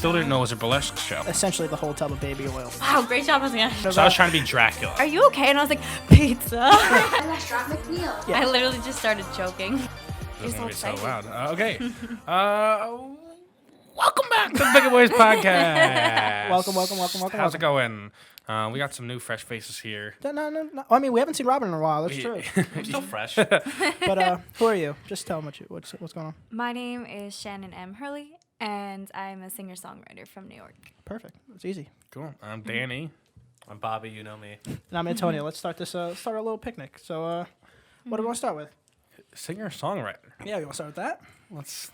Still didn't know it was a burlesque show. Essentially the whole tub of baby oil. Wow, great job, Josiah. So I was trying to be Dracula. Are you okay? And I was like, pizza. I'm Restaurant McNeil. I literally just started choking. You're Doesn't so be so excited. loud. Okay. Welcome back to the Bigger Boys podcast. Welcome. How's it going? We got some new fresh faces here. No. I mean, we haven't seen Robin in a while. That's true. I'm still fresh. But who are you? Just tell them what's going on. My name is Shannon M. Hurley, and I'm a singer-songwriter from New York. Perfect. It's easy. Cool. I'm Danny. I'm Bobby, you know me. And I'm Antonio. Let's start our little picnic. So, what do we want to start with? Singer-songwriter. Yeah, you want to start with that?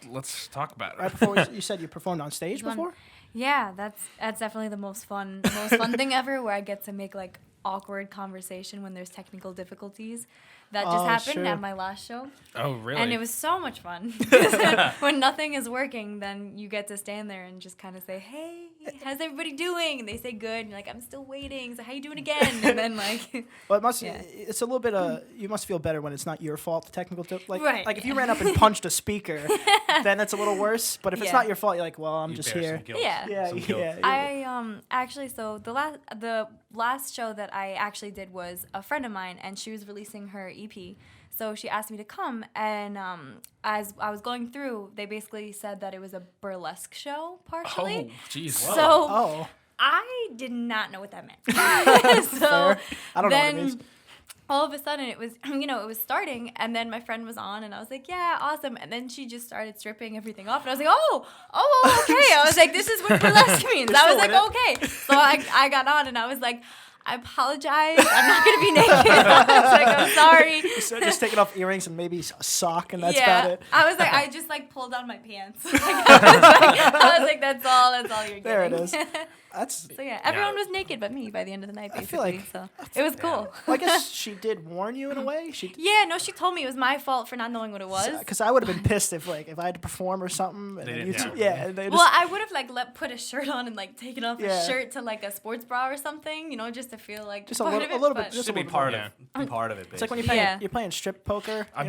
Let's talk about it. Right before you said you performed on stage before. Yeah, that's definitely the most fun thing ever, where I get to make like awkward conversation when there's technical difficulties. That just happened at my last show. Oh, really? And it was so much fun. When nothing is working, then you get to stand there and just kind of say, "Hey, how's everybody doing?" And they say, "Good." And you're like, "I'm still waiting. So how you doing again?" And then like, well, it's a little bit you must feel better when it's not your fault. The technical Right. Like if you ran up and punched a speaker, then it's a little worse. But if it's not your fault, you're like, well, I'm just here. Yeah. I actually, so the last show that I actually did was a friend of mine, and she was releasing her EP. So she asked me to come, and as I was going through, they basically said that it was a burlesque show, partially. Oh, jeez. So I did not know what that meant. So Fair. I don't know what it means. All of a sudden, it was, it was starting, and then my friend was on, and I was like, yeah, awesome. And then she just started stripping everything off, and I was like, oh, okay. I was like, this is what burlesque means. I was like, okay. So I got on, and I was like, I apologize. I'm not going to be naked. I was like, I'm sorry. So just taking off earrings and maybe a sock, and that's about it. I was like, I just like pulled down my pants. I was like, that's all you're getting. There it is. So yeah, everyone was naked but me by the end of the night, basically. I feel like, so it was cool. Well, I guess she did warn you in a way. Yeah, no, she told me it was my fault for not knowing what it was. Because I would have been pissed if I had to perform or something. And They then didn't Well, I would have like put a shirt on and like taken off a shirt to like a sports bra or something, just to feel like just part a of it, little bit, but- just To be part of it. It's like when basically. you're playing strip poker. I've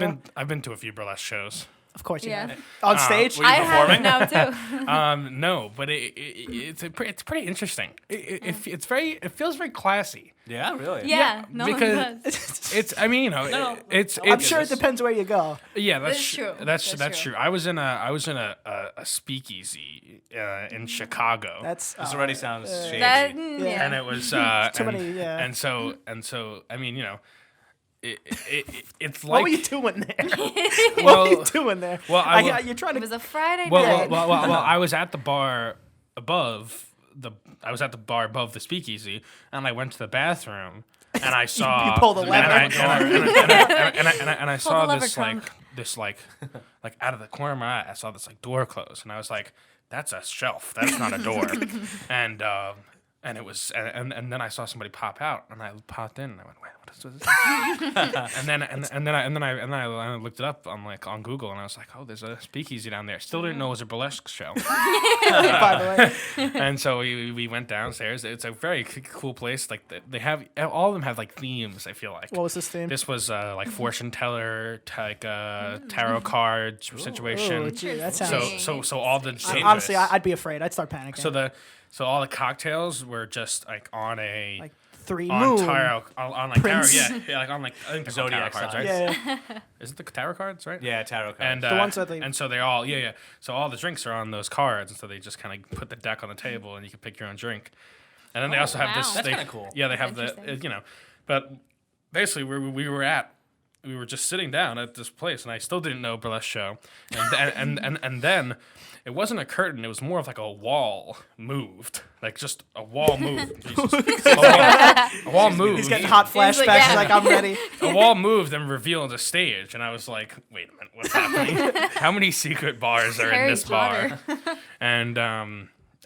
been to a few burlesque shows. Of course you Yeah. have. On stage. were you I have it performing? now too. No, but it's pretty interesting. It feels very classy. Yeah, really. Yeah, no, it because does. it's it's I'm sure it depends where you go. Yeah, that's That's true. That's That's true. true. I was in a speakeasy in Chicago. That's This already sounds shady. And it was Too many, yeah. And so I mean, it's like What were you doing there? well, What were you doing there? well, you're trying It to. was a Friday well, night. well, I was at the bar above the speakeasy, and I went to the bathroom, and I saw You pulled a lever. and I saw the lever, this like out of the corner of my eye, I saw this like door close, and I was like, that's a shelf, that's not a door, and it was, and then I saw somebody pop out, and I popped in, and I went, wait, what is this? and then I looked it up on Google, and I was like, oh, there's a speakeasy down there. Still didn't know it was a burlesque show. By the way, And so we went downstairs. It's a very cool place. Like they have, all of them have like themes. I feel like. what was this theme? This was like fortune teller, like tarot card situation. Ooh, gee, that sounds. So all the Honestly, I'd be afraid. I'd start panicking. So all the cocktails were just like on a like 3 on moon. tarot on like Prince. tarot, yeah, like on like I think they're called tarot Zodiac cards, signs. right? Yeah. Is it the tarot cards, right? Yeah, tarot cards. And The ones that they- and so they all So all the drinks are on those cards, and so they just kind of put the deck on the table, and you can pick your own drink. And then they also have wow. this. That's they- kinda cool. Yeah, they have That's the interesting. but basically we were just sitting down at this place, and I still didn't know burlesque show, and then it wasn't a curtain; it was more of like a wall moved, like just a wall moved. A wall moved. He's getting hot flashbacks. He's like, He's like, I'm ready. A wall moved and revealed a stage, and I was like, "Wait a minute, what's happening? How many secret bars are in Harry this Potter. bar?"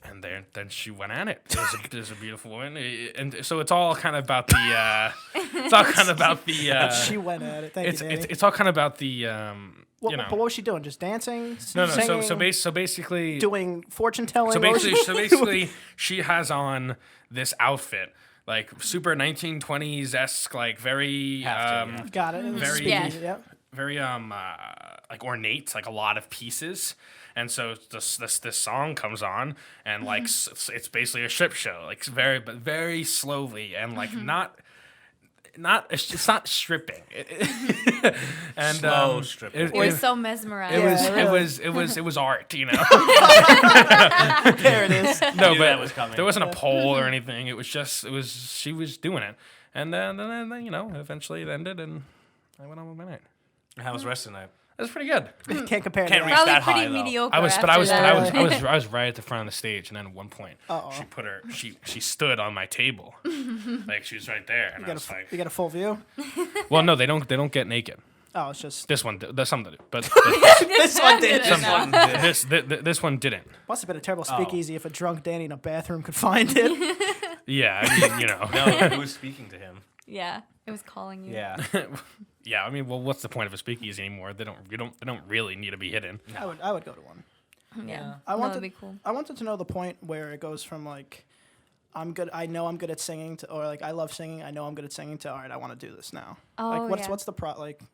And then she went at it. It was a beautiful woman, and so it's all kind of about the. It's all kind of about the. She went at it. Thank you, Danny. It's all kind of about the. But what was she doing? Just dancing? No. Singing, So basically. doing fortune telling. So What was basically, she has on this outfit, like super 1920s esque, like very Have to, yeah. Got it. Very- Speakeasy, yeah. very like ornate, like a lot of pieces. And so this song comes on, and like it's basically a strip show, like very slowly, and like it's not stripping. And slow stripping. It was so mesmerizing. It was art, you know. There it is. No, but was coming. there wasn't a pole or anything. She was doing it, and then you know, eventually it ended, and I went on with my night. How was the rest of the night? It was pretty good. Can't compare. Can't to reach that. Probably that pretty high, though. mediocre. I was right at the front of the stage, and then at one point, she stood on my table, like she was right there, and I was like, You got a full view. well, no, they don't get naked. Oh, it's just This one, there's some that do, but this one did. this one didn't. Must have been a terrible speakeasy if a drunk Danny in a bathroom could find it. Yeah, I mean, you know. No, who was speaking to him? Yeah, it was calling you. Yeah. Yeah, I mean, well, what's the point of a speakeasy anymore? They don't really need to be hidden. No. I would go to one. Yeah, I wanted that'd be cool. I wanted to know the point where it goes from like I'm good. I know I'm good at singing to, or like I love singing. I know I'm good at singing to. All right, I want to do this now. Oh, like what's yeah. what's the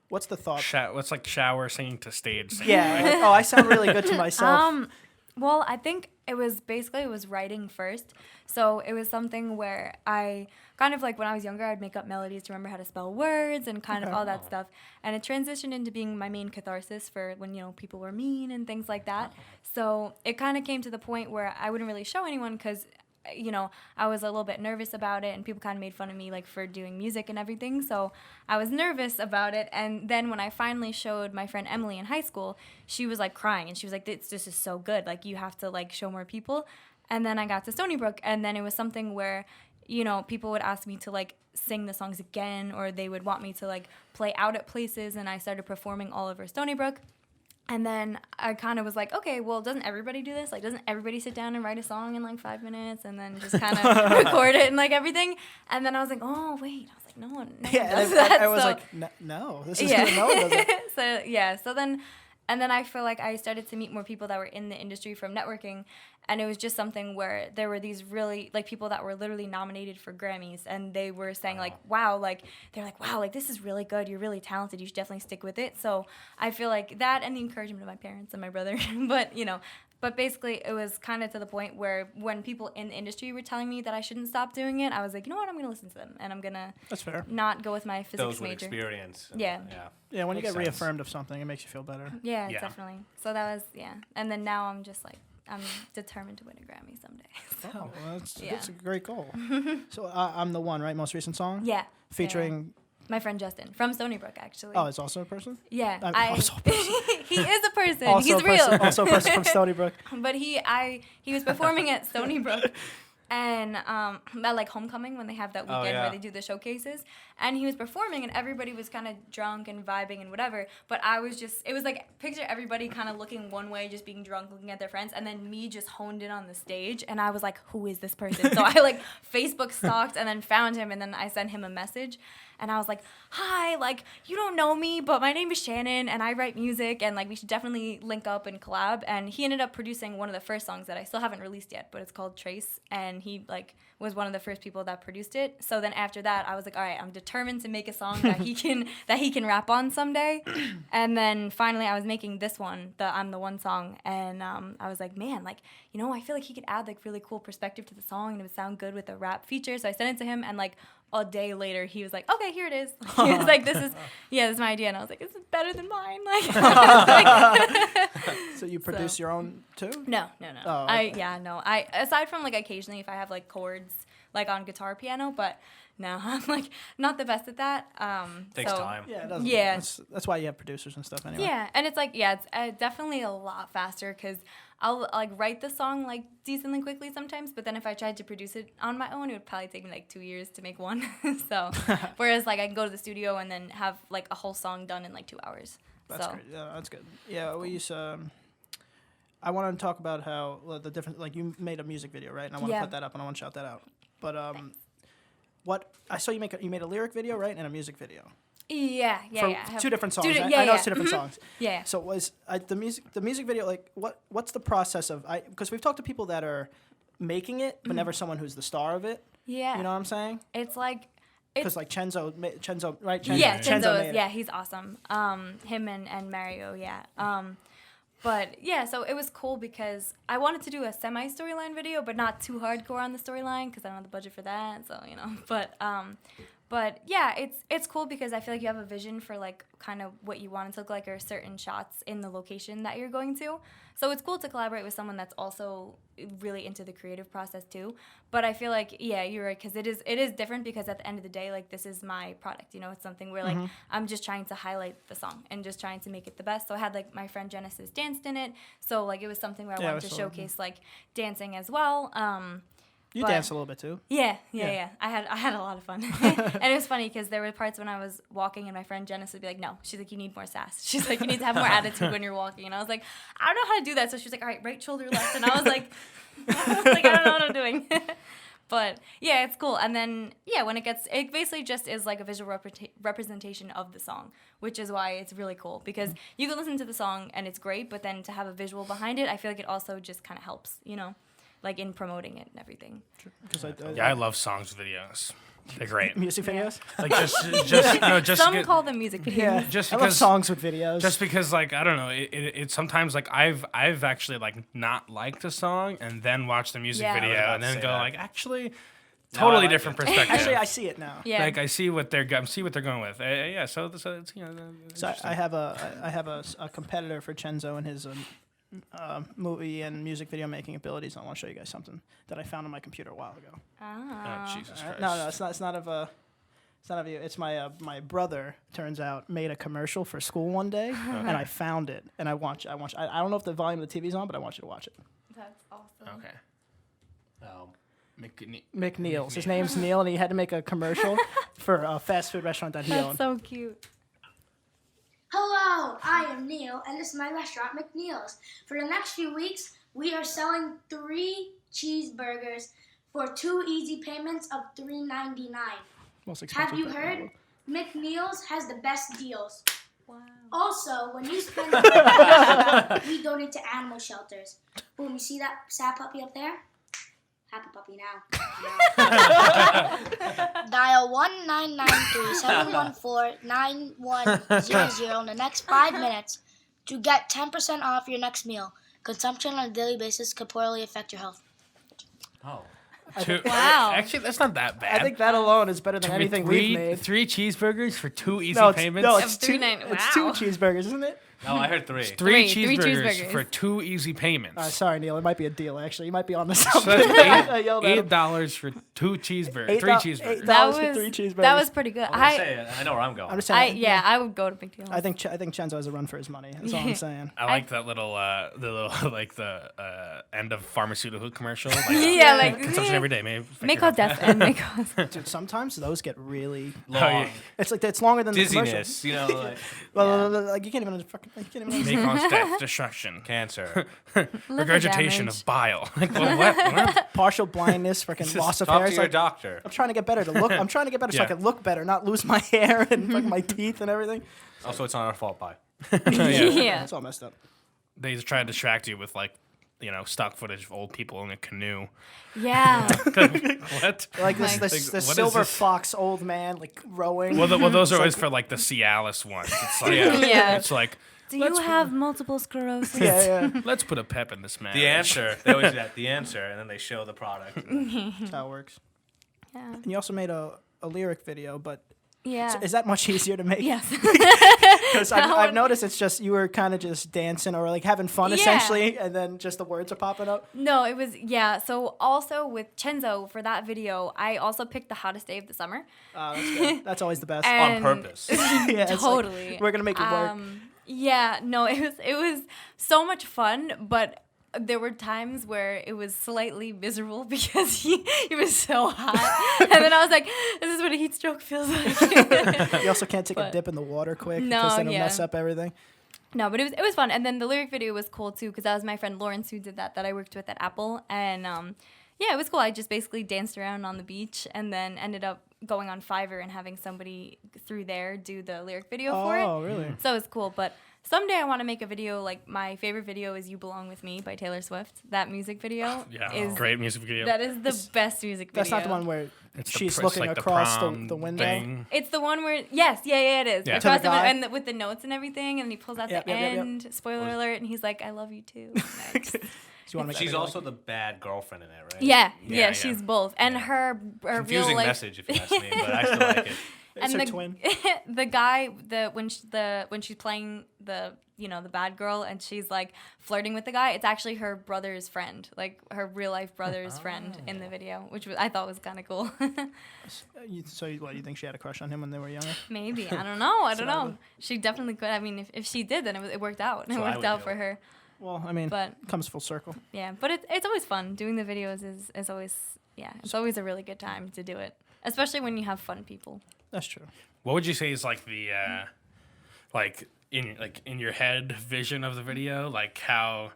what's the thought? What's like shower singing to stage singing? Yeah. Like, oh, I sound really good to myself. Well, I think it was writing first. So it was something where I kind of like when I was younger, I'd make up melodies to remember how to spell words and kind of all that stuff. And it transitioned into being my main catharsis for when, you know, people were mean and things like that. So it kind of came to the point where I wouldn't really show anyone because, you know, I was a little bit nervous about it and people kind of made fun of me like for doing music and everything. So I was nervous about it. And then when I finally showed my friend Emily in high school, she was like crying and she was like, this is so good. Like you have to like show more people. And then I got to Stony Brook and then it was something where, you know, people would ask me to like sing the songs again or they would want me to like play out at places and I started performing all over Stony Brook. And then I kind of was like, okay, well, doesn't everybody do this? Like, doesn't everybody sit down and write a song in like 5 minutes and then just kind of record it and like everything? And then I was like, oh, wait. I was like, no one does that. I was like, no, this is no one does it. So then I feel like I started to meet more people that were in the industry from networking. And it was just something where there were these really, like, people that were literally nominated for Grammys. And they were saying, like, wow, like, they're like, wow, like, this is really good. You're really talented. You should definitely stick with it. So I feel like that and the encouragement of my parents and my brother. But basically, it was kind of to the point where when people in the industry were telling me that I shouldn't stop doing it, I was like, you know what? I'm going to listen to them. And I'm going to not go with my physics Those with major. experience. Yeah. Yeah, when you get Makes sense. reaffirmed of something, it makes you feel better. Yeah, definitely. So that was, And then now I'm just like, I'm determined to win a Grammy someday. So, Oh, well, that's a great goal. So I'm the one, right? Most recent song? Yeah. Featuring... my friend Justin from Stony Brook, actually. Oh, it's also a person? Yeah. Also a person. He is a person. Also He's a person, real. Also a person from Stony Brook. But he was performing at Stony Brook. And at like homecoming when they have that weekend where they do the showcases, and he was performing and everybody was kind of drunk and vibing and whatever, but I was just, it was like picture everybody kind of looking one way, just being drunk, looking at their friends, and then me just honed in on the stage and I was like, who is this person? So I like Facebook stalked and then found him and then I sent him a message and I was like, hi, like you don't know me, but my name is Shannon and I write music and like we should definitely link up and collab. And he ended up producing one of the first songs that I still haven't released yet, but it's called Trace, and he like was one of the first people that produced it. So then after that I was like, all right, I'm determined to make a song that he can rap on someday. And then finally I was making this one, the I'm the One song, and I was like, man, like, you know, I feel like he could add like really cool perspective to the song and it would sound good with a rap feature. So I sent it to him and like a day later he was like, okay, here it is. He was like, this is my idea. And I was like, this is better than mine. Like, So you produce your own too? No. Oh, okay. I aside from like occasionally if I have like chords like on guitar, piano, but no, I'm like not the best at that. Takes time. Yeah, it does. Yeah. That's why you have producers and stuff anyway. Yeah, and it's like, it's definitely a lot faster because I'll like write the song like decently quickly sometimes, but then if I tried to produce it on my own, it would probably take me like 2 years to make one. So, whereas like I can go to the studio and then have like a whole song done in like 2 hours. That's great. Yeah, that's good. Yeah, we used to... I want to talk about how the different... Like, you made a music video, right? And I want to put that up and I want to shout that out. But what... I saw you made a lyric video, right? And a music video. Yeah. Two different songs. I know it's two different songs. Yeah. So was the music video, like, what's the process of... Because we've talked to people that are making it, but never someone who's the star of it. Yeah. You know what I'm saying? It's like... Because like Chenzo, right? Yeah, Chenzo made is, it. yeah, he's awesome. Him and Mario, yeah. But yeah, so it was cool because I wanted to do a semi-storyline video, but not too hardcore on the storyline because I don't have the budget for that. So but yeah, it's cool because I feel like you have a vision for like kind of what you want it to look like or certain shots in the location that you're going to. So it's cool to collaborate with someone that's also really into the creative process too. But I feel like, yeah, you're right, because it is different because at the end of the day, like this is my product, you know, it's something where like I'm just trying to highlight the song and just trying to make it the best. So I had like my friend Genesis danced in it. So like it was something where I wanted to showcase like dancing as well. You danced a little bit too. Yeah. I had a lot of fun, and it was funny because there were parts when I was walking, and my friend Janice would be like, "No," she's like, "You need more sass." She's like, "You need to have more attitude when you're walking." And I was like, "I don't know how to do that." So she's like, "All right, right shoulder left," and I was like, "I don't know what I'm doing." But yeah, it's cool. And then yeah, when it basically just is like a visual representation of the song, which is why it's really cool because you can listen to the song and it's great, but then to have a visual behind it, I feel like it also just kind of helps, you know. Like in promoting it and everything. I love songs videos. They're great. Music videos? Like just Some call them music videos. Yeah, just I because love songs with videos. Just because like I don't know, it sometimes like I've actually like not liked a song and then watched the music video and then go like actually totally different perspective. Actually, I see it now. Yeah. Like I see what they're going with. Yeah, so it's you know. So I have a competitor for Chenzo and his movie and music video making abilities. I want to show you guys something that I found on my computer a while ago. Oh Jesus Christ! No, it's not of you. It's my brother. Turns out made a commercial for school one day, and I found it, and I don't know if the volume of the TV's on, but I want you to watch it. That's awesome. Okay. McNeil's. His name's Neil, and he had to make a commercial for a fast food restaurant that he owned. That's so cute. Hello, I am Neil, and this is my restaurant, McNeil's. For the next few weeks, we are selling 3 cheeseburgers for 2 easy payments of $3.99. Most expensive Have you thing in the heard? world. McNeil's has the best deals. Wow. Also, when you spend we donate to animal shelters. Boom, you see that sad puppy up there? Happy puppy now. Dial 1-993-714-9100 in the next 5 minutes to get 10% off your next meal. Consumption on a daily basis could poorly affect your health. Oh. Wow. Actually, that's not that bad. I think that alone is better than anything we've made. 3 cheeseburgers for 2 easy payments. No, Of it's 2 $3.99. It's 2 Wow. cheeseburgers, isn't it? No, I heard 3. 3 Three cheeseburgers cheeseburgers. for 2 easy payments. Sorry, Neil. It might be a deal. Actually, you might be on the So something. that's I yelled at him. $8 for 2 cheeseburgers. 3 cheeseburgers. $8 for 3 cheeseburgers. That was pretty good. I know where I'm going. I'm just saying. I would go to McDonald's. I think Chenzo has a run for his money. That's all I'm saying. I like that little, like the end of pharmaceutical commercial. Like, Yeah, like consumption every day. Maybe May cause death and may cause. Dude, sometimes those get really. Long. It's like it's longer than the commercial. Dizziness, you know, like Well, like you can't even fucking. You can't even. may cause death, destruction, cancer. regurgitation damage. of bile. Like what? Partial blindness, freaking loss of Talk hair. to It's your like, doctor. I'm trying to get better to look. I'm trying to get better so I Yeah. can look better, not lose my hair and fucking my teeth and everything. Also, it's not our fault, bye. Yeah. It's all messed up. They just try to distract you with like, stock footage of old people in a canoe. Yeah. What? Like Like- this what is silver this? fox old man like rowing. Well, those are always for like the Cialis ones. It's like, Yeah. it's like, Do you have multiple sclerosis? yeah. let's put a pep in this man. The answer. They always do that. The answer, and then they show the product. That's how it works. Yeah. And you also made a lyric video, but Yeah. is that much easier to make? Yes. Because I've noticed it's just you were kind of just dancing or like having fun Yeah. essentially, and then just the words are popping up. No, it was, yeah. So also with Chenzo for that video, I also picked the hottest day of the summer. Oh, that's good. That's always the best. On And- purpose. Yeah, it's like, Totally. we're gonna make it work. Yeah, no, it was so much fun, but there were times where it was slightly miserable because he was so hot. And then I was like, this is what a heat stroke feels like. You also can't take a but- dip in the water quick No, because then it'll yeah. mess up everything. No, but it was fun. And then the lyric video was cool too because that was my friend Lawrence who did that I worked with at Apple. And yeah, it was cool. I just basically danced around on the beach and then ended up going on Fiverr and having somebody through there do the lyric video for it. Oh, really? So it was cool. But someday I want to make a video. Like my favorite video is "You Belong with Me" by Taylor Swift. That music video is great music video. That is the best music video. That's not the one where It's she's the looking like across prom the window. thing. It's the one where it is. Yeah. Across To the guy? and with the notes and everything, and he pulls out Yep, the yep, yep, yep. end. Spoiler alert, and he's like, "I love you too." Next. So you wanna make She's that video, also the bad girlfriend in it, right? Yeah, Yeah, she's both, and her Confusing real life. message, if you ask me, but I still like it. It's and her the twin. the guy when she's playing the the bad girl and she's like flirting with the guy, it's actually her brother's friend, like her real life brother's friend in the video, which I thought was kind of cool. So you think she had a crush on him when they were younger? Maybe, I don't know. She definitely could. I mean, if she did, then it worked out. It So I worked would out do for it. her. Well, I mean, But it comes full circle. yeah, but it's always fun doing the videos. Is always it's always a really good time to do it, especially when you have fun people. That's true. What would you say is like the in your head vision of the video? Like how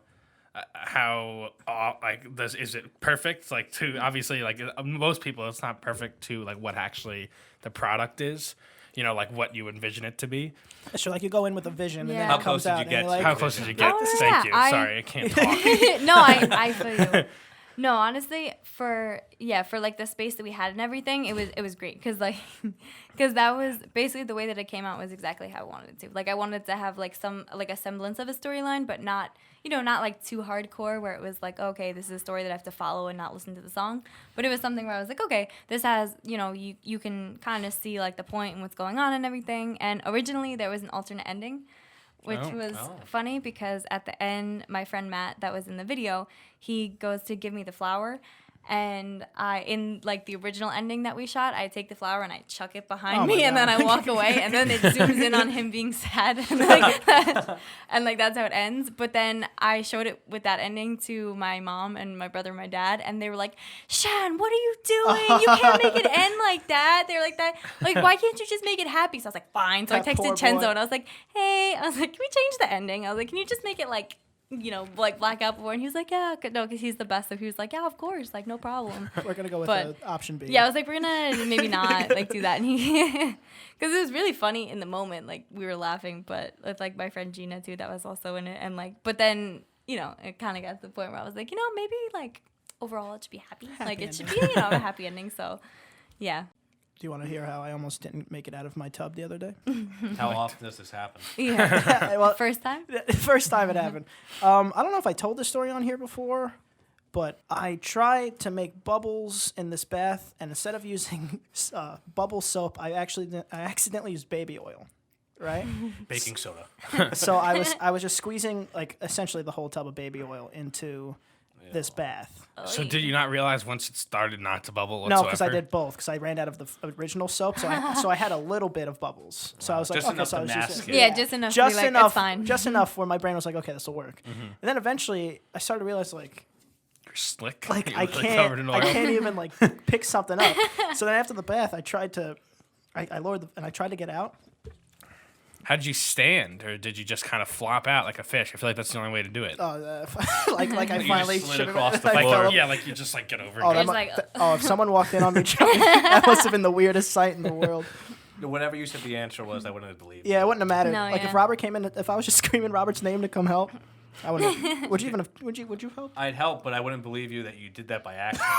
like this is it perfect? Like to obviously like most people it's not perfect to like what actually the product is. Like what you envision it to be. That's true. Like you go in with a vision and then Yeah. it How comes close did out you and get you're to like, How close did you get? Oh, Thank yeah, you. Sorry, I can't talk. No, I feel you. No, honestly, for like the space that we had and everything, it was great because that was basically the way that it came out was exactly how I wanted it to. Like I wanted to have like a semblance of a storyline, but not not like too hardcore where it was like, okay, this is a story that I have to follow and not listen to the song. But it was something where I was like, okay, this has you can kind of see like the point and what's going on and everything. And originally there was an alternate ending, which was funny because at the end, my friend Matt, that was in the video, he goes to give me the flower. And in like the original ending that we shot, I take the flower and I chuck it behind me, and then I walk away, and then it zooms in on him being sad, and like that's how it ends. But then I showed it with that ending to my mom and my brother and my dad, and they were like, "Shan, what are you doing? You can't make it end like that." They're like that, like why can't you just make it happy? So I was like, fine. So That I poor texted Chenzo boy. and I was like, hey, can we change the ending? I was like, can you just make it like like Black Apple, and he was like, yeah, no, because he's the best. So he was like, yeah, of course, like no problem. we're gonna go with But- option B. Yeah, I was like, we're gonna maybe not like do that, and he, because it was really funny in the moment, like we were laughing, but with like my friend Gina too, that was also in it, and like, but then it kind of got to the point where I was like, maybe like overall it should be happy like it should be a happy ending. So yeah. Do you want to hear how I almost didn't make it out of my tub the other day? How often does this happen? Yeah. Well, First time. first time it happened. I don't know if I told this story on here before, but I tried to make bubbles in this bath, and instead of using bubble soap, I accidentally used baby oil. Right. Baking soda. So I was just squeezing like essentially the whole tub of baby oil into this bath. So did you not realize once it started not to bubble No, whatsoever? because I did both. Because I ran out of the original soap, so I had a little bit of bubbles. So I was like, Just okay, enough so I to was mask just it. Yeah, just enough. just to be like, enough, It's fine. just enough where my brain was like, okay, this will work. And then eventually I started to realize like You're slick. I You're, covered in oil. can't even like pick something up. So then after the bath, I lowered and I tried to get out. How did you stand, or did you just kind of flop out like a fish? I feel like that's the only way to do it. Like I You finally just slid should have across the like, floor. fell up. Yeah, like you just like get over Oh, it. It's like, if someone walked in on me, that must have been the weirdest sight in the world. Whatever you said the answer was, I wouldn't have believed. Yeah, it wouldn't have mattered. No, Like yeah. if Robert came in, if I was just screaming Robert's name to come help, I wouldn't. Would you help? I'd help, but I wouldn't believe you that you did that by accident.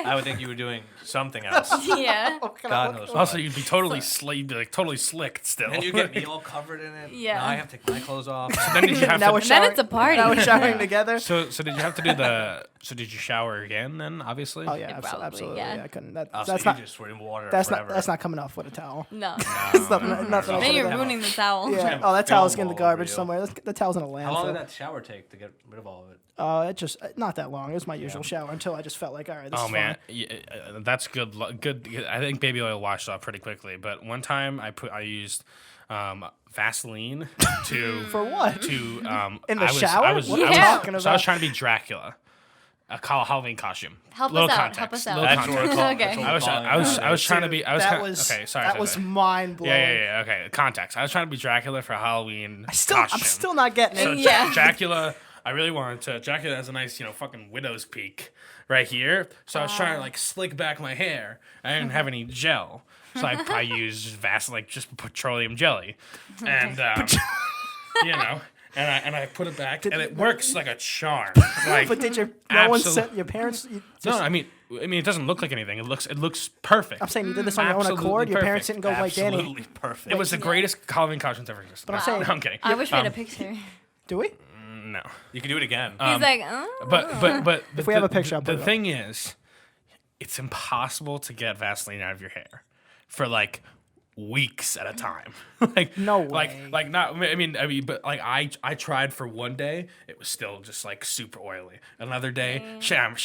I would think you were doing something else. yeah. God knows. Also, what. you'd be totally totally slicked still. And you get me all covered in it. Yeah. Now I have to take my clothes off. Then did you have Now to? we're And then showering. it's a party. Now we're showering together. So did you have to do the? So did you shower again then? Obviously. Oh yeah, Probably, absolutely. yeah. Yeah, I couldn't. Oh, That's so not. you just were in water That's forever. not coming off with a towel. No. Nothing I Then could've you're done. ruining the towel. Yeah. have Oh, that towel's film in the all over garbage you. somewhere. The towel's in a landfill. How long did that shower take to get rid of all of it? It just not that long. It was my usual shower until I just felt like, all right, this Oh is man, fine. yeah, that's good. Good. I think baby oil washed off pretty quickly. But one time I used Vaseline to For what? to In the I was, shower? I was, What are you I was- talking So I was about? trying to be Dracula, a Halloween costume. Help Little us out. context. Help us out. Little That's what we're context. calling- Okay. that's what we're I was calling it. trying to be. I was that kinda- was okay. Sorry. that sorry, was sorry. mind blowing. Yeah. Okay. Context. I was trying to be Dracula for Halloween I'm costume. still not getting So it. Yeah. Dracula, I really wanted to. Dracula has a nice, fucking widow's peak right here. So I was trying to like slick back my hair. I didn't have any gel, so I used Vaseline, like just petroleum jelly, and you know. And I put it back, and it works like a charm. Like, But did no one absolute- said your parents? no, I mean, it doesn't look like anything. It looks perfect. I'm saying you did this on your own Absolutely accord. Your parents perfect. didn't go like Danny. Absolutely perfect. It was the greatest Halloween costumes ever existed. But I'm saying- no, I'm kidding. I wish we had a picture. Do we? No. You can do it again. He's like, oh. But If we have a picture, I'll put the it up. thing is, it's impossible to get Vaseline out of your hair for like weeks at a time. Like No like way. like not. I mean, but like I tried for one day, it was still just like super oily. Another day, shampoo, like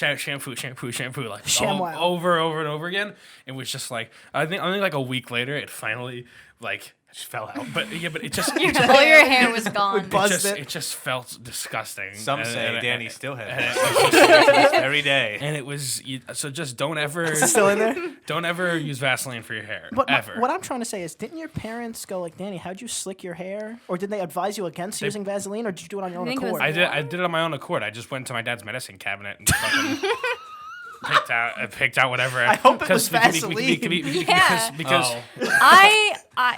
ShamWow. over and over again. It was just like I think only like a week later, it finally like just fell out. But yeah, but it just. all your hair was gone. buzzed it. It just felt disgusting. Some say And- Danny and- still has this every day. and it was so just don't ever Still in there? don't ever use Vaseline for your hair But ever. what I'm trying to say is, didn't your parents go like, Danny, how'd you slick your hair? Or did they advise you against using Vaseline, or did you do it on your own think it was accord? I did it on my own accord. I just went to my dad's medicine cabinet and fucking picked out whatever. I hope it was because Yeah. because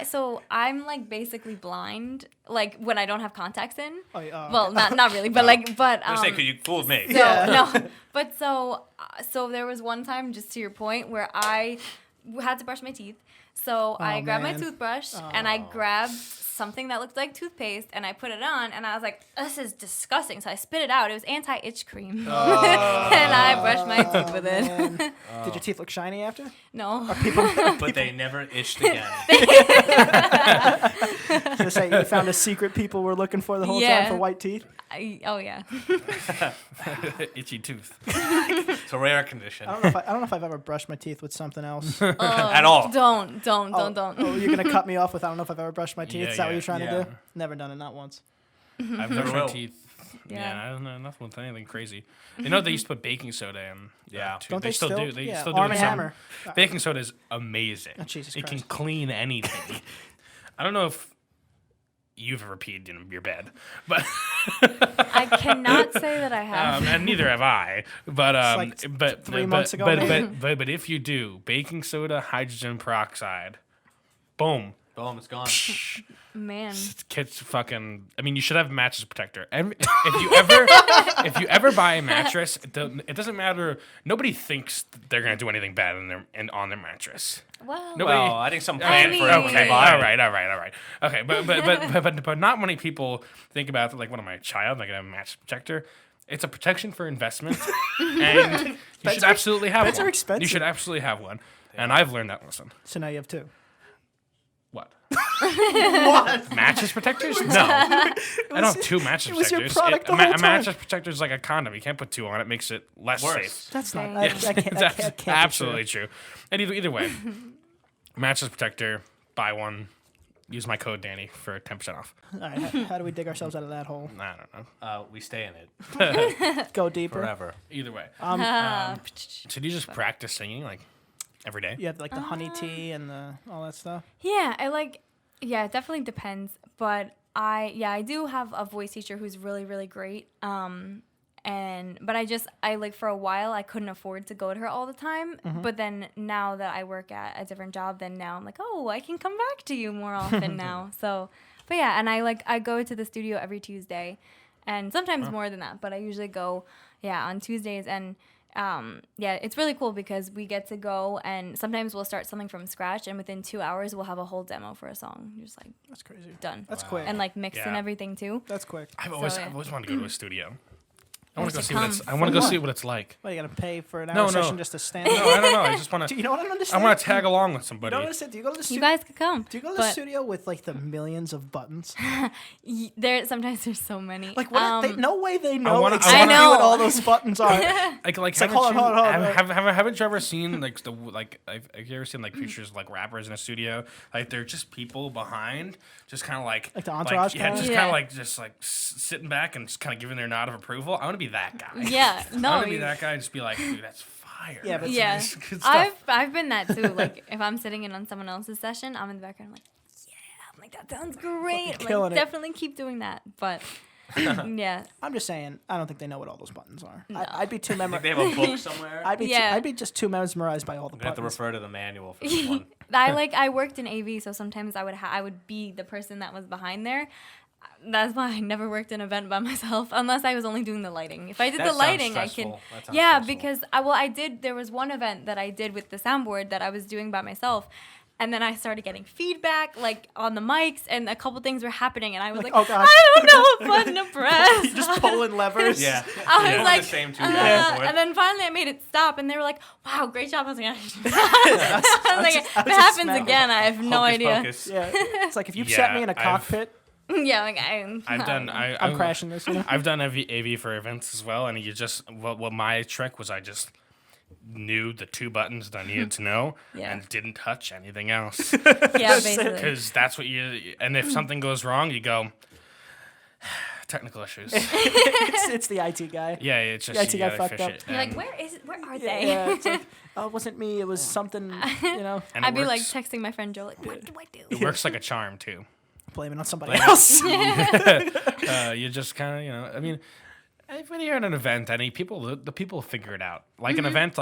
So I'm like basically blind, like when I don't have contacts in. Oh, yeah, Well, not really, but I was saying, 'cause you fooled me. So, Yeah. no, but so there was one time, just to your point, where I had to brush my teeth. So I grabbed my man. toothbrush and I grabbed something that looked like toothpaste and I put it on and I was like, this is disgusting. So I spit it out. It was anti-itch cream. and I brushed my teeth with it. Man. Did your teeth look shiny after? No. But they never itched again. Just say you found a secret people were looking for the whole time Yeah. for white teeth? Oh, yeah. itchy tooth. It's a rare condition. I don't know if I've ever brushed my teeth with something else. At all. Don't. Oh, you're gonna cut me off with I don't know if I've ever brushed my teeth. Yeah, Is that what yeah, you're trying yeah. to do? Never done it, not once. I've Never brushed my will. teeth. Yeah. Yeah, I don't know nothing with anything crazy. You know they used to put baking soda in. Yeah. Don't they still still? do. They Yeah, still do Arm it and some. Hammer. Baking soda is amazing. Oh, Jesus it can Christ. clean anything. I don't know if you've ever peed in your bed, but I cannot say that I have. and neither have I. But like but 3 but, months ago, but, maybe? but if you do, baking soda, hydrogen peroxide, boom. Boom, it's gone. Man. Kids fucking. I mean, you should have a mattress protector. If you ever buy a mattress, it doesn't matter. Nobody thinks they're gonna do anything bad on their mattress. Well, Nobody. Well, I think some I plan mean- for it when they Okay, buy all it. right. Okay, but not many people think about like, what am I, a child? Like a mattress protector. It's a protection for investment, and you should absolutely have beds one. are expensive. You should absolutely have one, and I've learned that lesson. So now you have two. What? What? Mattress protectors? No. I don't have two mattress it was your protectors. product the a whole time. mattress protector is like a condom. You can't put two on. It makes it less Worse. safe. That's not. Okay. I Yes, can't. that's That can't be absolutely true. And either way, mattress protector, buy one. Use my code Danny for 10% off. All right. How do we dig ourselves out of that hole? I don't know. We stay in it Go deeper. forever. Either way. So do you just practice singing like every day? You have like the honey tea and all that stuff. yeah, it definitely depends. But I do have a voice teacher who's really, really great. But I like for a while I couldn't afford to go to her all the time. But then now that I work at a different job, then now I'm like, oh, I can come back to you more often now. So, but yeah, and I go to the studio every Tuesday, and sometimes more than that. But I usually go, on Tuesdays, and it's really cool because we get to go, and sometimes we'll start something from scratch, and within 2 hours we'll have a whole demo for a song. You're just like That's crazy. done. That's quick. And like mix and Yeah. everything too. That's quick. I've yeah. always wanted to go to a studio. I want to go should see what it's. come. I want to go For see what? what it's like. What, you gotta pay for an hour No, no. session just to stand No, there? I don't know. I just want Do to. you know what I don't I understand? want to tag along with You somebody. don't understand? Do you go to the You studio? guys could come. Do you go to the but studio with like the millions of buttons? Sometimes there's so many. Like what? No way they know wanna- I exactly wanna- what all those buttons are. Like like, hold on. haven't you ever seen like have you ever seen like pictures of like rappers in a studio? Like they're just people behind, just kind of like Like the entourage yeah, kind of? just Yeah. kind of like sitting back and just kind of giving their nod of approval. I want to be that guy. Yeah, no, I want to be you- that guy and just be like, dude, that's fire. Yeah, but Yeah, It's good stuff. I've been that too. Like if I'm sitting in on someone else's session, I'm in the background. I'm like, yeah, I'm like that sounds great. I'm killing like it. definitely keep doing that. But yeah, I'm just saying, I don't think they know what all those buttons are. No. I'd be too I think they have a book somewhere. Yeah. I'd be just too mesmerized by all the I'm gonna have to buttons. refer to the manual for this one. I worked in AV, so sometimes I would be the person that was behind there. That's why I never worked an event by myself unless I was only doing the lighting. If I did That the sounds lighting, I stressful. could. That sounds Yeah, stressful. because I did. There was one event that I did with the soundboard that I was doing by myself, and then I started getting feedback like on the mics, and a couple things were happening, and I was like, oh, God. I don't know what button to press. You're just pulling levers. Yeah. I was Yeah. like, The same two back and forth. and then finally I made it stop, and they were like, "Wow, great job!" I was like, I was like, if it happens smelling. again, I have no Hocus idea. pocus. Yeah, it's like if you Yeah, set me in a I've- cockpit, Yeah, like I've done. I'm crashing this. You know? I've done AV for events as well, and you just well, my trick was I just knew the 2 buttons that I needed to know Yeah. and didn't touch anything else Yeah, basically. because that's what you. And if something goes wrong, you go technical issues. it's the IT guy. Yeah, it's just The IT you guy gotta fucked fish up. it. You're like, and- where are Yeah, they? yeah, it's like, oh, it wasn't me. It was something, you know, and I'd it be like works- texting my friend Joe, like, what do I do? It works like a charm too. blame it on somebody else. You just kind of, I mean, when you're at an event, the people figure it out. Like an event,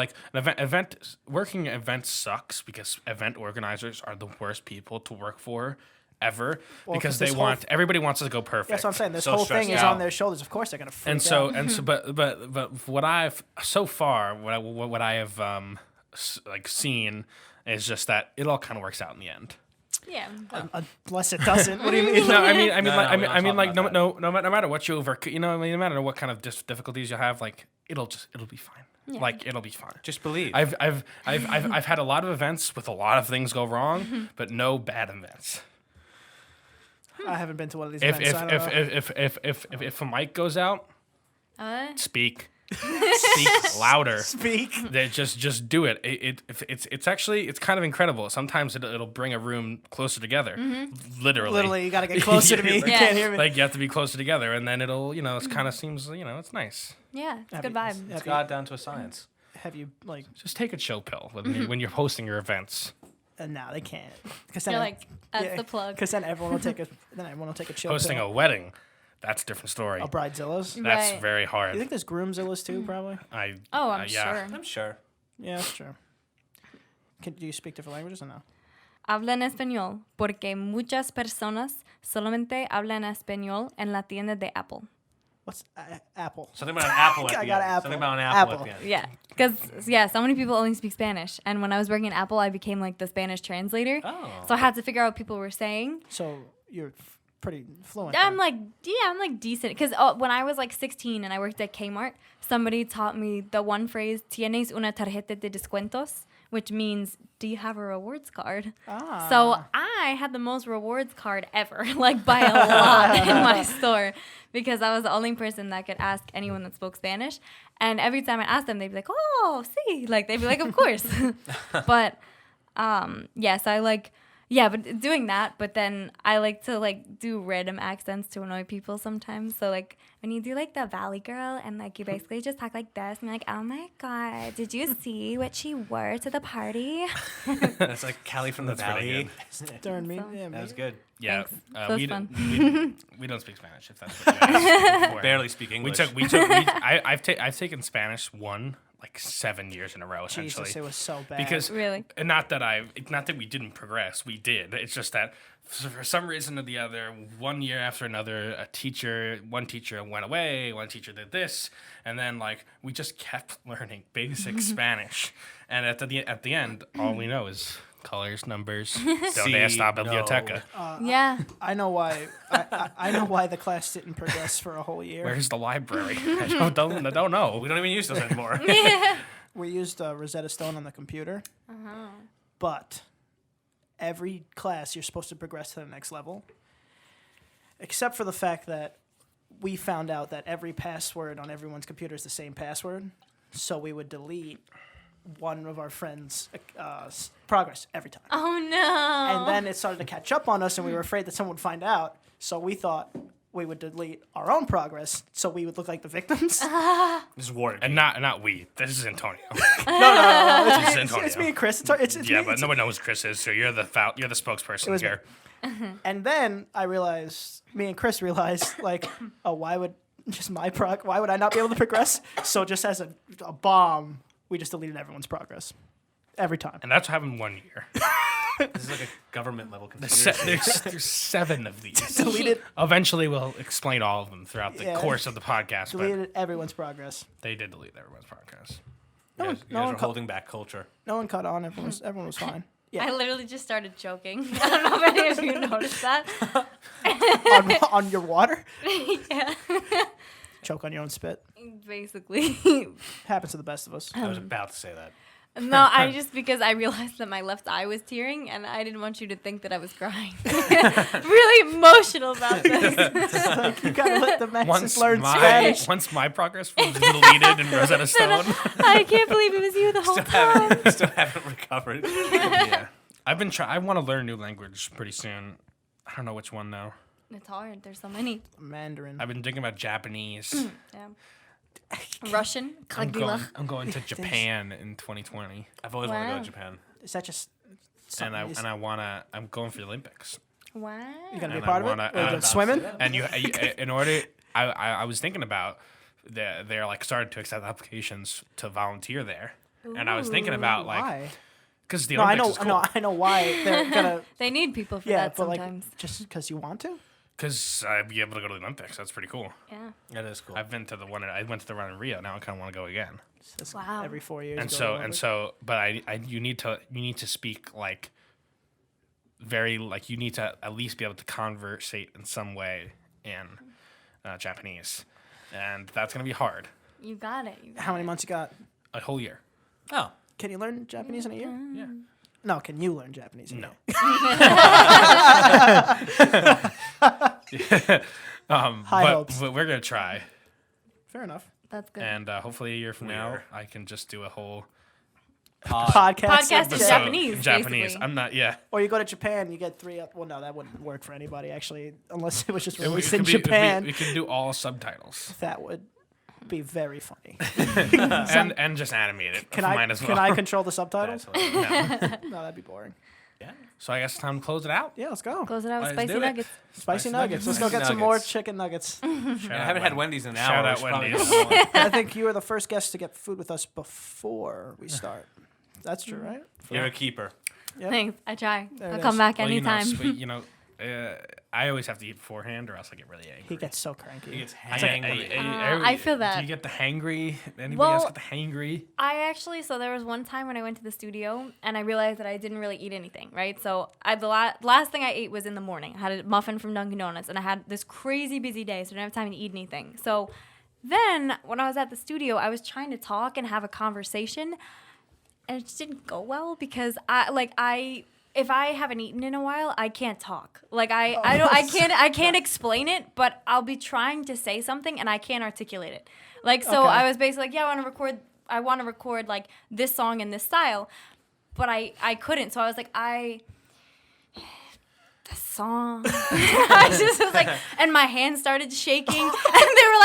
working events sucks because event organizers are the worst people to work for ever Well, because 'cause this everybody wants it to go perfect. That's what I'm saying. This So whole thing stressed is out. on their shoulders. Of course, they're gonna freak And so, out. but what I've so far, what I have like seen is just that it all kind of works out in the end. Yeah. Unless it doesn't. What do you mean? No, I mean, No, like, we don't I mean, talk like, about no matter what you no matter what kind of difficulties you have, like, it'll be fine. Yeah. Like, it'll be fine. Just believe. I've had a lot of events with a lot of things go wrong, but no bad events. I haven't been to one of these If events. so I don't know. if a mic goes out, speak louder. Speak. They just do it. It's kind of incredible. Sometimes it'll bring a room closer together. Literally, You gotta get closer to me. You Yeah. can't hear me. Like you have to be closer together, and then it'll it kind of seems it's nice. Yeah, it's a Have good you- vibe. have It's you- got down to a science. Have you like? Just take a chill pill when you're hosting your events. No, they can't. Because You're like, that's the plug. Because then everyone will take a chill. Hosting pill. a wedding, that's a different story. a bridezillas. That's Right. very You hard. think there's groomzillas too? Probably. Oh, I'm yeah. sure. I'm sure. Yeah, that's true. Do you speak different languages or no? Habla en español porque muchas personas solamente hablan español en la tienda de Apple. What's Apple? Something about an apple at I the got end. apple. Something about an apple, Apple. at the end. Yeah, because so many people only speak Spanish, and when I was working at Apple, I became like the Spanish translator. Oh. So I had to figure out what people were saying. So you're pretty fluent. I'm then. like decent because when I was like 16 and I worked at Kmart, somebody taught me the one phrase "Tienes una tarjeta de descuentos," which means "Do you have a rewards card?" Ah. So I had the most rewards card ever, like by a lot in my store, because I was the only person that could ask anyone that spoke Spanish. And every time I asked them, they'd be like, "Oh, sí," like they'd be like, "Of course." But yes, I like. Yeah, but doing that, but then I like to like do random accents to annoy people sometimes. So like when you do like the Valley Girl and like you basically just talk like this and you're like, oh my God, did you see what she wore to the party? That's like Callie from the That's pretty Valley. Darn me. So- Yeah, That was me. good. Yeah, Thanks. That was we, fun. we don't speak Spanish. If that's what you asked before. Barely speak English. I've taken Spanish like 7 years in a row essentially. Jesus, it was so bad. Because Really? and not that we didn't progress, we did. It's just that for some reason or the other, 1 year after another, one teacher went away, one teacher did this, and then like we just kept learning basic Spanish, and at the end, all we know is colors, numbers, donde está biblioteca. Yeah. I know why. I know why the class didn't progress for a whole year. Where's the library? I don't know. We don't even use those anymore. We used Rosetta Stone on the computer, but every class you're supposed to progress to the next level, except for the fact that we found out that every password on everyone's computer is the same password, so we would delete one of our friends' progress every time. Oh no. And then it started to catch up on us, and we were afraid that someone would find out, so we thought we would delete our own progress so we would look like the victims. This is war. And not we. This is Antonio. No, This is it's Antonio. me and Chris. It's Yeah, me. but nobody knows who Chris is, so you're the spokesperson was me. here. And then me and Chris realized, like, oh, why would I not be able to progress? So just as a bomb, we just deleted everyone's progress every time. And that's what happened 1 year. This is like a government level There's conspiracy. there's 7 of these. Deleted. Eventually, we'll explain all of them throughout the Yeah. course of the podcast. But Deleted everyone's progress. they did delete everyone's podcast. You guys, no one are co- holding back culture. No one caught on. Everyone was fine. I Yeah. literally just started choking. I don't know if any of you noticed that. on your water. Yeah. Choke on your own spit. Basically. Happens to the best of us. I was about to say that. No, because I realized that my left eye was tearing, and I didn't want you to think that I was crying. Really emotional about this. Like, you gotta let the Mexicans Once learn my Spanish. once my progress was deleted in Rosetta Stone. I can't believe it was you the whole time. Still haven't recovered. Yeah, I've been I want to learn a new language pretty soon. I don't know which one though. It's hard. There's so many. Mandarin. I've been thinking about Japanese. Yeah. Russian. I'm going to Japan in 2020, I've always wanted to go Wow. to Japan. Is that just and something I'm going for the Olympics. Wow. you gonna be and a part I of it? wanna- Or you uh, going swimming? And in order, I was thinking about they're like started to accept applications to volunteer there, and I was thinking about like Why? because the No, I Olympics know, is cool. I know why they're gonna. They need people for Yeah, that but sometimes. like just because you want to. Because I'd be able to go to the Olympics. That's pretty cool. Yeah. That is cool. I've been to the one. I went to the one in Rio. Now I kind of want to go again. It's Wow. Every 4 years. And go to so Olympics. but you need to speak like very like you need to at least be able to conversate in some way in Japanese, and that's gonna be hard. You got it. You got How many months you got? A whole year. Oh. Can you learn Japanese in a year? Yeah. No, can you learn Japanese in a No. year? High but, hopes. but we're gonna try, Fair enough. That's good. and hopefully a year from now We're- I can just do a whole Podcast. Podcast in episode Japanese, in Japanese. basically. I'm not. Yeah. Or you go to Japan, you get 3 up. Well, no, that wouldn't work for anybody actually, unless it was just It released could in be- Japan. we could do all subtitles That would be very funny. and just animate it. Can Might as well. Can I control the subtitles? That's hilarious. No. No, that'd be boring. Yeah. So I guess it's time to close it out. Yeah, let's go. Close it out with Let's spicy do it. nuggets. Spicy nuggets. Let's go Spicy get some more nuggets. chicken nuggets. I haven't had Wendy's in an hour. Shout out We should probably Wendy's. get one. I think you were the first guest to get food with us before we start. That's true, right? You're a keeper. Yep. Thanks. I try. There I'll it come is. back Well, anytime. I always have to eat beforehand, or else I get really angry. He gets so cranky. He gets It's like, hangry. I feel that. Do you get the hangry? Anybody Well- else get the hangry? I actually, so there was one time when I went to the studio and I realized that I didn't really eat anything, right? So the last thing I ate was in the morning. I had a muffin from Dunkin' Donuts and I had this crazy busy day, so I didn't have time to eat anything. So then when I was at the studio, I was trying to talk and have a conversation and it just didn't go well because if I haven't eaten in a while, I can't talk. Like I can't explain it, but I'll be trying to say something and I can't articulate it. Like so Okay. I was basically like, yeah, I want to record like this song in this style, but I couldn't. So I was like, the song. I just was like, and my hands started shaking, and they're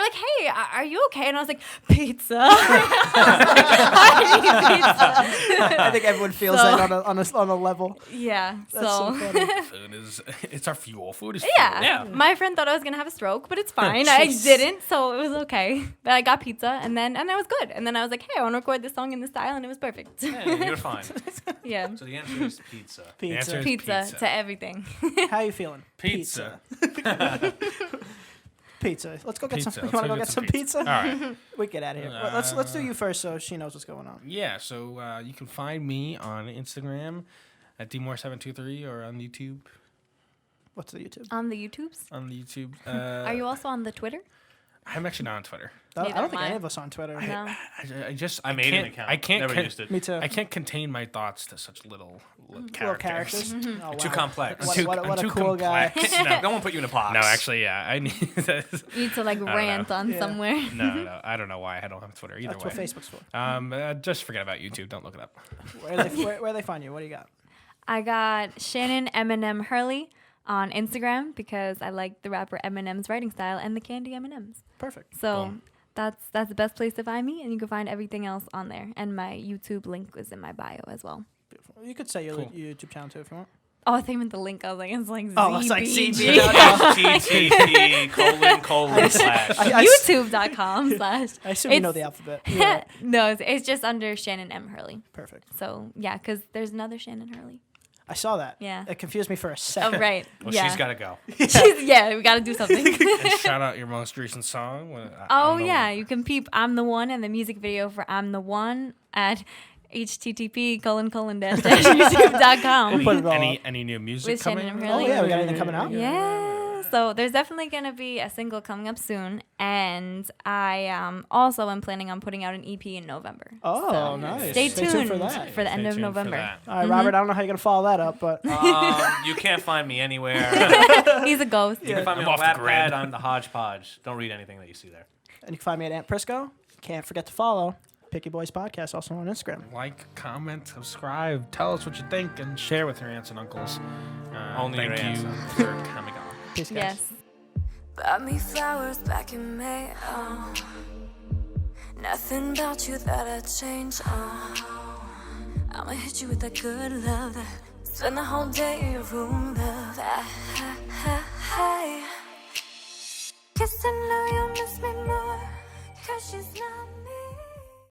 like, hey, are you okay? And I was like, pizza. I need pizza. I think everyone feels So- that on a level. Yeah. That's so So. funny. Food is it's our fuel. Food is Yeah. fuel. Yeah. My friend thought I was gonna have a stroke, but it's fine. I Jeez. didn't, so it was okay. But I got pizza, and it was good. And then I was like, hey, I want to record this song in this style, and it was perfect. Yeah, you're fine. Yeah. So the answer is pizza. Pizza. answer is Pizza pizza. to everything. How you feeling? Pizza. Pizza. Let's go get Pizza. some. You Let's want to go go get get some some pizza? All right. We get out of here. Well, let's do you first, so she knows what's going on. Yeah. So you can find me on Instagram at dmore723 or on YouTube. What's the YouTube? On the YouTubes? On the YouTube. Are you also on the Twitter? I'm actually not on Twitter. I Neither don't think am I. any of us on Twitter. No. I made an can't- account. I can't. Never con- used it. Me too. I can't contain my thoughts to such little Little characters. characters. Oh, Too wow. complex. What, Too- what, I'm what a too cool guy. complex. No one put you in a box. No, actually, yeah. I need. You need to like don't rant know. on Yeah. somewhere. No. I don't know why I don't have Twitter either That's way. what Facebook's for. Just forget about YouTube. Don't look it up. Where they find you? What do you got? I got Shannon Eminem Hurley on Instagram because I like the rapper Eminem's writing style and the candy M&Ms. Perfect. So Boom. that's the best place to find me, and you can find everything else on there. And my YouTube link was in my bio as well. Beautiful. You could say your Cool. YouTube channel too if you want. Oh, I think I meant the link. I was like, it's like Oh, it's like ZBG. ZB. No, no. TTT:// YouTube.com/ I assume you know It's- the alphabet. Yeah. No, it's just under Shannon M. Hurley. Perfect. So, yeah, because there's another Shannon Hurley. I saw that. Yeah. It confused me for a Oh, second. right. Well, yeah. she's got to go. Yeah, we got to do something. And shout out your most recent song. Oh, I'm the yeah. One. You can peep I'm the One and the music video for I'm the One at http://youtube.com. Put it all Any new music With coming? Shannon and Oh Hurley. yeah, we got anything coming out? Yeah. So there's definitely going to be a single coming up soon. And I also am planning on putting out an EP in November. Oh, So nice. Stay tuned for that. for the end Stay of tuned for November. that. All right, Robert. I don't know how you're gonna follow that up, but You can't find me anywhere. He's a ghost. You can find me I'm on off the grid. Wattpad. I'm the hodgepodge. Don't read anything that you see there. and you can find me at Aunt Prisco. Can't forget to follow Picky Boys Podcast also on Instagram. Like, comment, subscribe, tell us what you think, and share with your aunts and uncles. Only your thank aunts. you for coming on. Peace, guys. Yes. Bought me flowers back in May, nothing about you that I'd change, I'ma hit you with that good love, spend the whole day in your room, love, Guess I know you'll miss me more, 'cause she's not me.